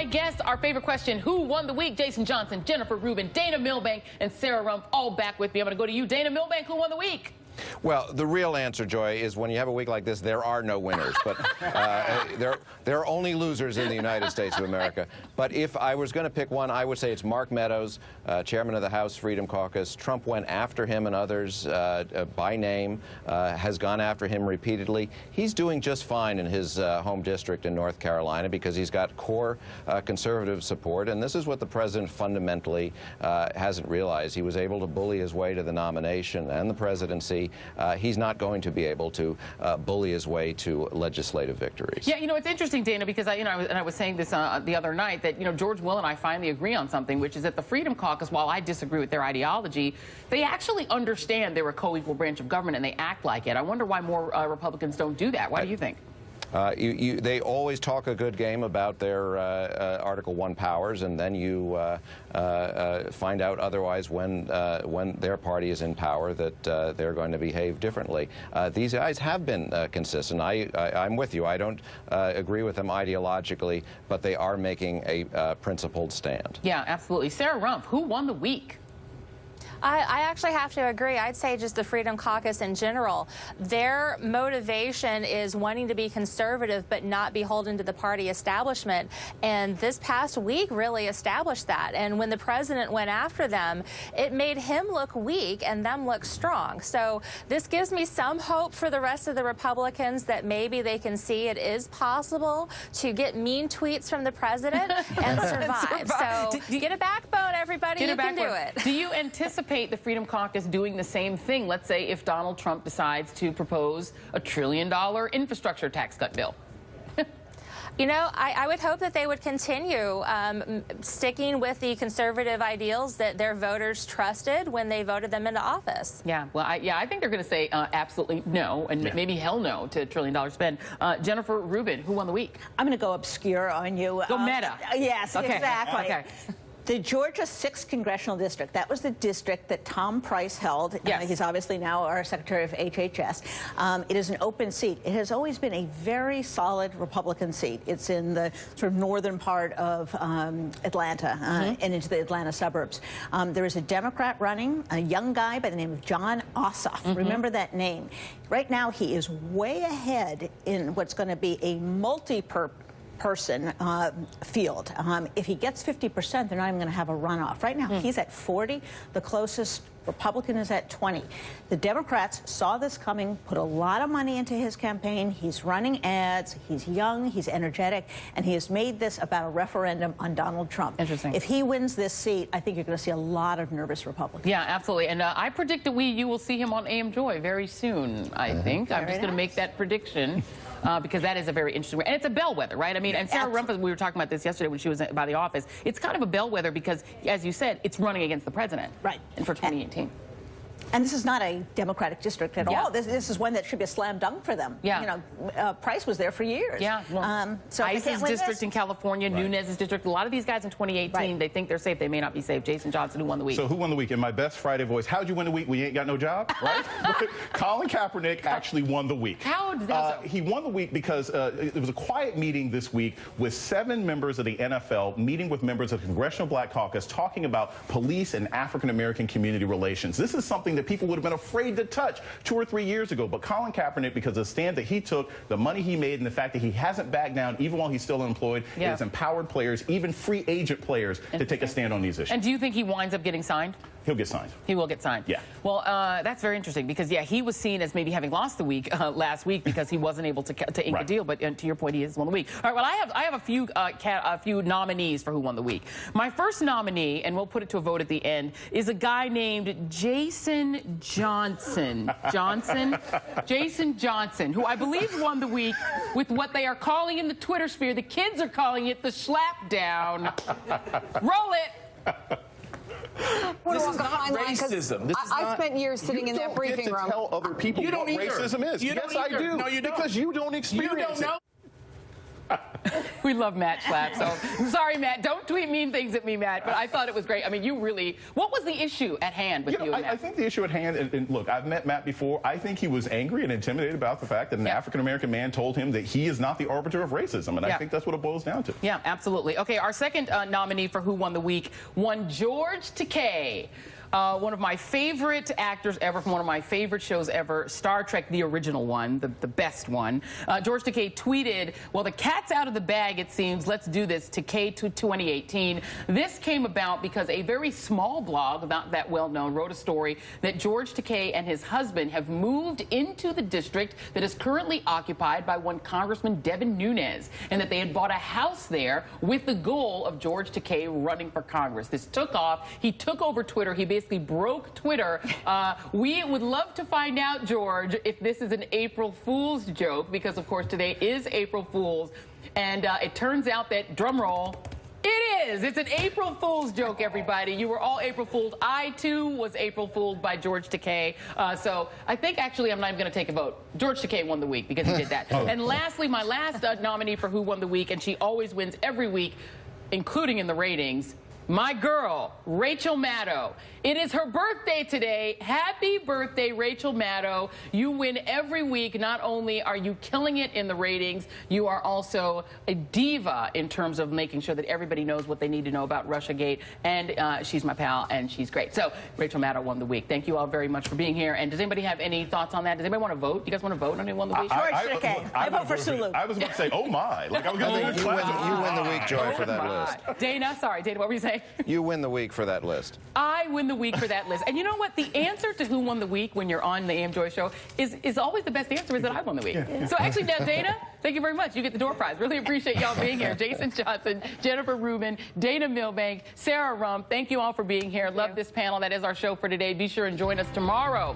my guests, our favorite question, who won the week? Jason Johnson, Jennifer Rubin, Dana Milbank, and Sarah Rumpf, all back with me. I'm going to go to you, Dana Milbank. Who won the week? Well, the real answer, Joy, is when you have a week like this, there are no winners. But there are only losers in the United States of America. But if I was going to pick one, I would say it's Mark Meadows, chairman of the House Freedom Caucus. Trump went after him and others by name, has gone after him repeatedly. He's doing just fine in his home district in North Carolina because he's got core conservative support. And this is what the president fundamentally hasn't realized. He was able to bully his way to the nomination and the presidency. He's not going to be able to bully his way to legislative victories. Yeah, you know, it's interesting, Dana, because I was saying this the other night that, you know, George Will and I finally agree on something, which is that the Freedom Caucus, while I disagree with their ideology, they actually understand they're a co-equal branch of government and they act like it. I wonder why more Republicans don't do that. Why do you think? They always talk a good game about their Article I powers, and then you find out otherwise when their party is in power that they're going to behave differently. These guys have been consistent. I'm with you. I don't agree with them ideologically, but they are making a principled stand. Yeah, absolutely. Sarah Rumpf, who won the week? I actually have to agree. I'd say just the Freedom Caucus in general. Their motivation is wanting to be conservative but not beholden to the party establishment. And this past week really established that. And when the president went after them, it made him look weak and them look strong. So this gives me some hope for the rest of the Republicans that maybe they can see it is possible to get mean tweets from the president and survive. So get a backbone, everybody. You can do it. Do you anticipate the Freedom Caucus doing the same thing? Let's say if Donald Trump decides to propose a $1 trillion infrastructure tax cut bill. You know, I would hope that they would continue sticking with the conservative ideals that their voters trusted when they voted them into office. Yeah, well, I think they're going to say absolutely no, and maybe hell no to $1 trillion spend. Jennifer Rubin, who won the week? I'm going to go obscure on you. Go meta. Yes, okay. Exactly. Okay. The Georgia 6th Congressional District, that was the district that Tom Price held. Yes. He's obviously now our Secretary of HHS. It is an open seat. It has always been a very solid Republican seat. It's in the sort of northern part of Atlanta and into the Atlanta suburbs. There is a Democrat running, a young guy by the name of John Ossoff. Remember that name. Right now, he is way ahead in what's going to be a multi-person field. If he gets 50%, they're not even going to have a runoff. Right now, he's at 40. The closest Republican is at 20. The Democrats saw this coming, put a lot of money into his campaign. He's running ads. He's young. He's energetic. And he has made this about a referendum on Donald Trump. Interesting. If he wins this seat, I think you're going to see a lot of nervous Republicans. Yeah, absolutely. And I predict that you will see him on AM Joy very soon, I think. I'm just going to make that prediction. Because that is a very interesting way. And it's a bellwether, right? I mean, and Sarah Rumpf, we were talking about this yesterday when she was by the office. It's kind of a bellwether because, as you said, it's running against the president. Right. And for 2018. And this is not a Democratic district at all. This is one that should be a slam dunk for them. Yeah. You know, Price was there for years. Yeah. Well, so Ice's district in California, Nunez's district. A lot of these guys in 2018, they think they're safe. They may not be safe. Jason Johnson, who won the week? So who won the week? In my best Friday voice, how'd you win the week when you ain't got no job, right? Colin Kaepernick actually won the week. How did that? He won the week because it was a quiet meeting this week with 7 members of the NFL meeting with members of the Congressional Black Caucus talking about police and African-American community relations. This is something that people would have been afraid to touch 2 or 3 years ago. But Colin Kaepernick, because of the stand that he took, the money he made, and the fact that he hasn't backed down even while he's still unemployed, has empowered players, even free agent players, to take a stand on these issues. And do you think he winds up getting signed? He'll get signed. He will get signed. Yeah. Well, that's very interesting because, yeah, he was seen as maybe having lost the week last week because he wasn't able to ink a deal. But to your point, he is won the week. All right. Well, I have a few nominees for who won the week. My first nominee, and we'll put it to a vote at the end, is a guy named Jason Johnson. Jason Johnson, who I believe won the week with what they are calling in the Twitter sphere. The kids are calling it the slap down. Roll it. This is not racism. I spent years sitting in that briefing room. You don't get to tell other people what racism is. Yes, I do. No, you don't. Because you don't experience it. We love Matt Schlapp. So I'm sorry, Matt. Don't tweet mean things at me, Matt. But I thought it was great. I mean, you really. What was the issue at hand with you? And Matt? I think the issue at hand, and look, I've met Matt before. I think he was angry and intimidated about the fact that an African American man told him that he is not the arbiter of racism, and I think that's what it boils down to. Yeah, absolutely. Okay, our second nominee for Who Won the Week won George Takei. One of my favorite actors ever from one of my favorite shows ever, Star Trek, the original one, the best one. George Takei tweeted, well, the cat's out of the bag, it seems. Let's do this. Takei to 2018. This came about because a very small blog, not that well-known, wrote a story that George Takei and his husband have moved into the district that is currently occupied by one Congressman Devin Nunes, and that they had bought a house there with the goal of George Takei running for Congress. This took off. He took over Twitter. He basically broke Twitter. We would love to find out, George, if this is an April Fool's joke, because of course today is April Fool's, and it turns out that, drum roll, it is. It's an April Fool's joke, everybody. You were all April Fooled. I, too, was April Fooled by George Takei. So I think, actually, I'm not even going to take a vote. George Takei won the week because he did that. And lastly, my last nominee for Who Won the Week, and she always wins every week, including in the ratings, my girl, Rachel Maddow. It is her birthday today. Happy birthday, Rachel Maddow. You win every week. Not only are you killing it in the ratings, you are also a diva in terms of making sure that everybody knows what they need to know about Russiagate. And she's my pal, and she's great. So Rachel Maddow won the week. Thank you all very much for being here. And does anybody have any thoughts on that? Does anybody want to vote? You guys want to vote on who won the week? George Takei. I vote for Sulu. I was about to say, oh my. Like, I was going to you win the week, Joy, for that list. Dana, sorry, Dana, what were you saying? You win the week for that list. I win the week for that list. And you know what? The answer to who won the week when you're on the AM Joy show is always the best answer is that I won the week. So actually, now, Dana, thank you very much. You get the door prize. Really appreciate y'all being here. Jason Johnson, Jennifer Rubin, Dana Milbank, Sarah Rump, thank you all for being here. Love this panel. That is our show for today. Be sure and join us tomorrow